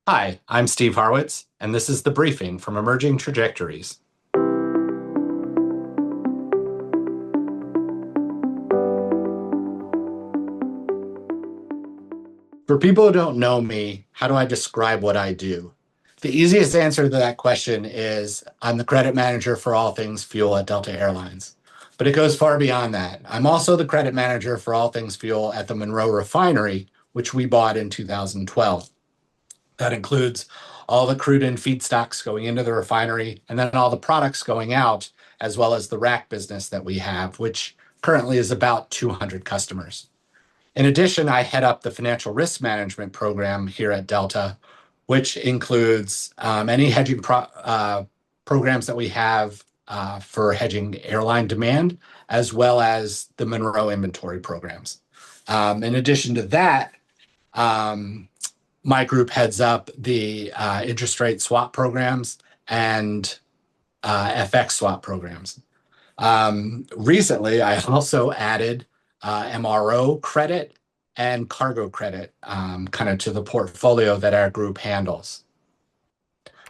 Hi, I'm Steve Harwitz, and this is the briefing from Emerging Trajectories. For people who don't know me, how do I describe what I do? The easiest answer to that question is I'm the credit manager for all things fuel at Delta Airlines. But it goes far beyond that. I'm also the credit manager for all things fuel at the Monroe refinery, which we bought in 2012. That includes all the crude and feedstocks going into the refinery, and then all the products going out, as well as the rack business that we have, which currently is about 200 customers. In addition, I head up the financial risk management program here at Delta, which includes any programs that we have for hedging airline demand, as well as the Monroe inventory programs. In addition to that, um, my group heads up the interest rate swap programs and FX swap programs. Recently, I also added MRO credit and cargo credit kind of to the portfolio that our group handles.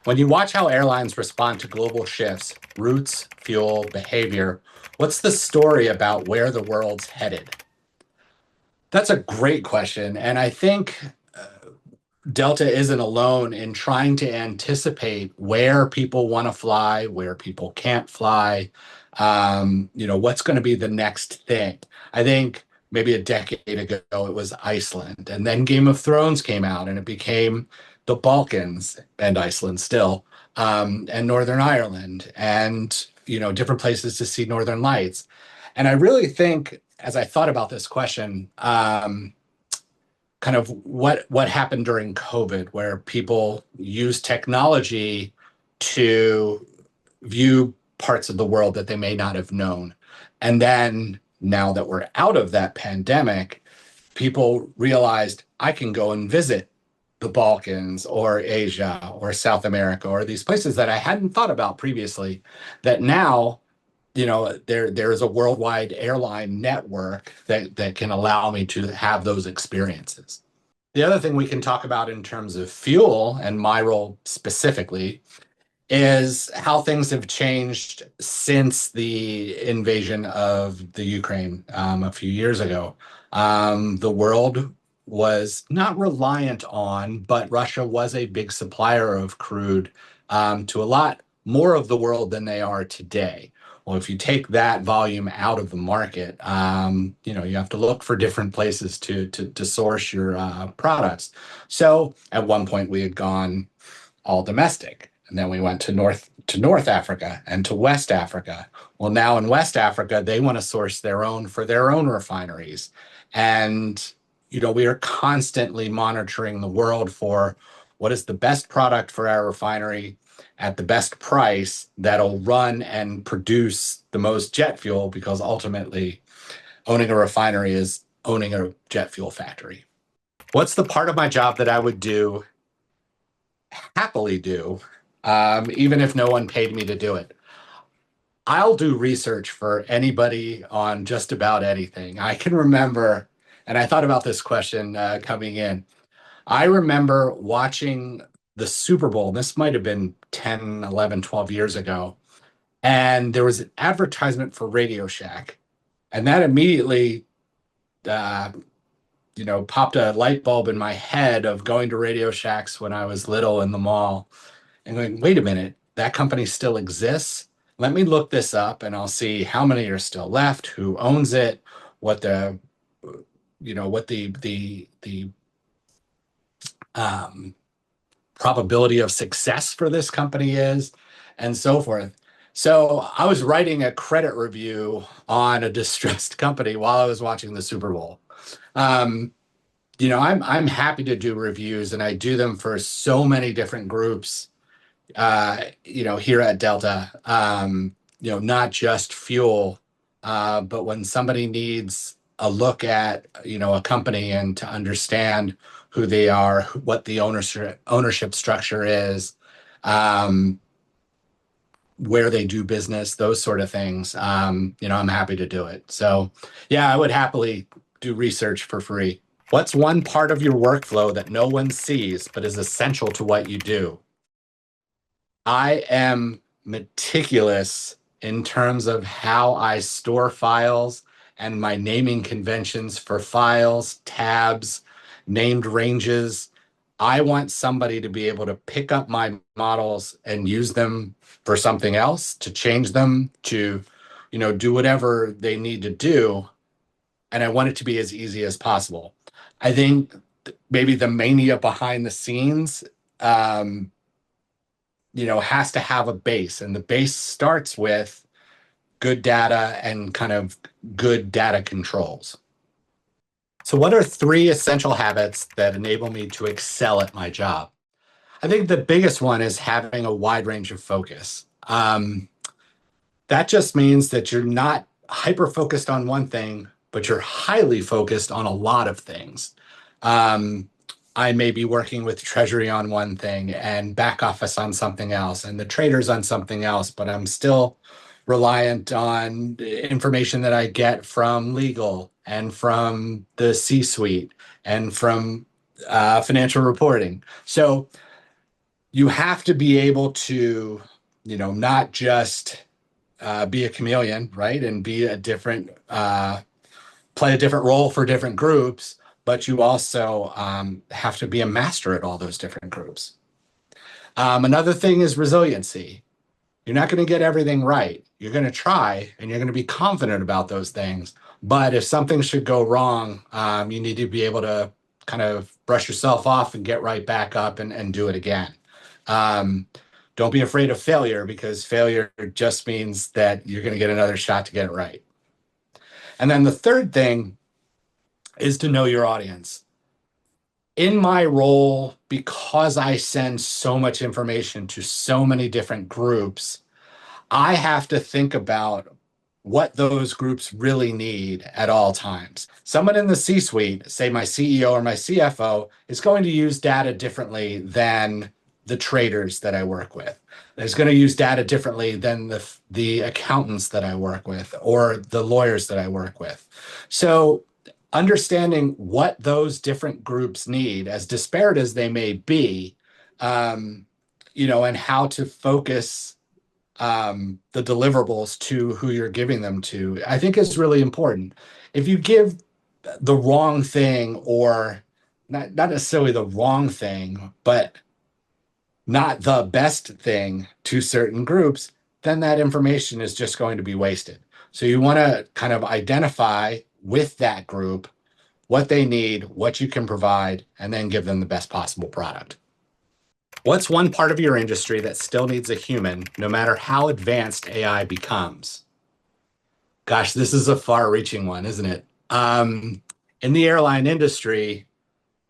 When you watch how airlines respond to global shifts, routes, fuel, behavior, what's the story about where the world's headed? That's a great question. And I think Delta isn't alone in trying to anticipate where people want to fly, where people can't fly, what's going to be the next thing. I think maybe a decade ago it was Iceland, and then Game of Thrones came out, and it became the Balkans and Iceland still, and Northern Ireland, and different places to see Northern Lights. And I really think, as I thought about this question, kind of what happened during COVID, where people use technology to view parts of the world that they may not have known. And then now that we're out of that pandemic, people realized I can go and visit the Balkans or Asia or South America or these places that I hadn't thought about previously, that now there's a worldwide airline network that can allow me to have those experiences. The other thing we can talk about in terms of fuel and my role specifically is how things have changed since the invasion of the Ukraine a few years ago. The world was not reliant on, but Russia was a big supplier of crude to a lot more of the world than they are today. Well, if you take that volume out of the market, you have to look for different places to source your products. So at one point we had gone all domestic, and then we went to North Africa and to West Africa. Well, now in West Africa, they want to source their own for their own refineries. And we are constantly monitoring the world for what is the best product for our refinery at the best price that'll run and produce the most jet fuel, because ultimately owning a refinery is owning a jet fuel factory. What's the part of my job that I would happily do, even if no one paid me to do it? I'll do research for anybody on just about anything. I can remember, and I thought about this question coming in. I remember watching the Super Bowl. This might have been 10, 11, 12 years ago. And there was an advertisement for Radio Shack. And that immediately, uh, popped a light bulb in my head of going to Radio Shacks when I was little in the mall and going, wait a minute, that company still exists? Let me look this up and I'll see how many are still left, who owns it, what the, what the um, probability of success for this company is, and so forth. So I was writing a credit review on a distressed company while I was watching the Super Bowl. Um, I'm happy to do reviews, and I do them for so many different groups. Here at Delta, not just fuel, but when somebody needs a look at, a company and to understand who they are, what the ownership structure is, um, where they do business, those sort of things. I'm happy to do it. So, yeah, I would happily do research for free. What's one part of your workflow that no one sees but is essential to what you do? I am meticulous in terms of how I store files and my naming conventions for files, tabs, named ranges. I want somebody to be able to pick up my models and use them for something else, to change them, to, do whatever they need to do. And I want it to be as easy as possible. I think maybe the mania behind the scenes, um, has to have a base, and the base starts with good data and kind of good data controls. So, what are three essential habits that enable me to excel at my job? I think the biggest one is having a wide range of focus. That just means that you're not hyper focused on one thing, but you're highly focused on a lot of things. Um, I may be working with Treasury on one thing and back office on something else and the traders on something else, but I'm still reliant on information that I get from legal and from the C-suite and from financial reporting. So you have to be able to, not just be a chameleon, right? And be a different, play a different role for different groups, but you also have to be a master at all those different groups. Another thing is resiliency. You're not going to get everything right. You're going to try and you're going to be confident about those things. But if something should go wrong, you need to be able to kind of brush yourself off and get right back up and do it again. Um, don't be afraid of failure, because failure just means that you're going to get another shot to get it right. And then the third thing is to know your audience. In my role, because I send so much information to so many different groups, I have to think about what those groups really need at all times. Someone in the C-suite, say my CEO or my CFO, is going to use data differently than the traders that I work with. Is going to use data differently than the accountants that I work with or the lawyers that I work with. So understanding what those different groups need, as disparate as they may be, and how to focus the deliverables to who you're giving them to, I think is really important. If you give the wrong thing, or not necessarily the wrong thing, but not the best thing to certain groups, then that information is just going to be wasted. So you want to kind of identify with that group what they need, what you can provide, and then give them the best possible product. What's one part of your industry that still needs a human, no matter how advanced AI becomes? Gosh, this is a far-reaching one, isn't it? In the airline industry,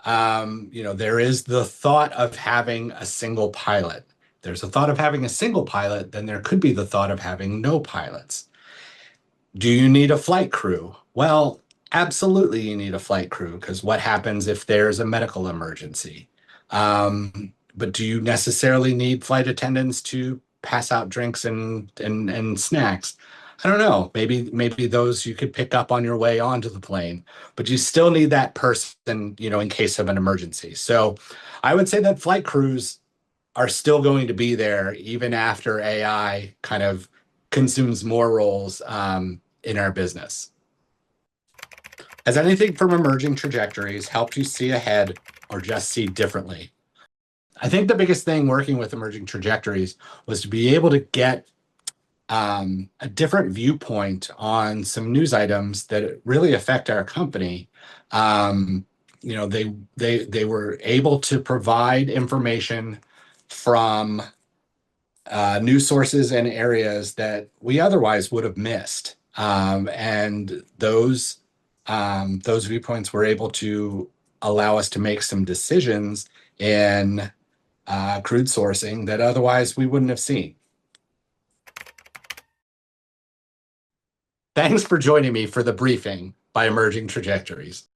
there is the thought of having a single pilot. There's a thought of having a single pilot, then there could be the thought of having no pilots. Do you need a flight crew? Well, absolutely you need a flight crew, because what happens if there's a medical emergency? But do you necessarily need flight attendants to pass out drinks and snacks? I don't know. Maybe those you could pick up on your way onto the plane, but you still need that person, in case of an emergency. So I would say that flight crews are still going to be there even after AI kind of consumes more roles in our business. Has anything from Emerging Trajectories helped you see ahead or just see differently? I think the biggest thing working with Emerging Trajectories was to be able to get a different viewpoint on some news items that really affect our company. They were able to provide information from news sources and areas that we otherwise would have missed. And those viewpoints were able to allow us to make some decisions in crude sourcing that otherwise we wouldn't have seen. Thanks for joining me for the briefing by Emerging Trajectories.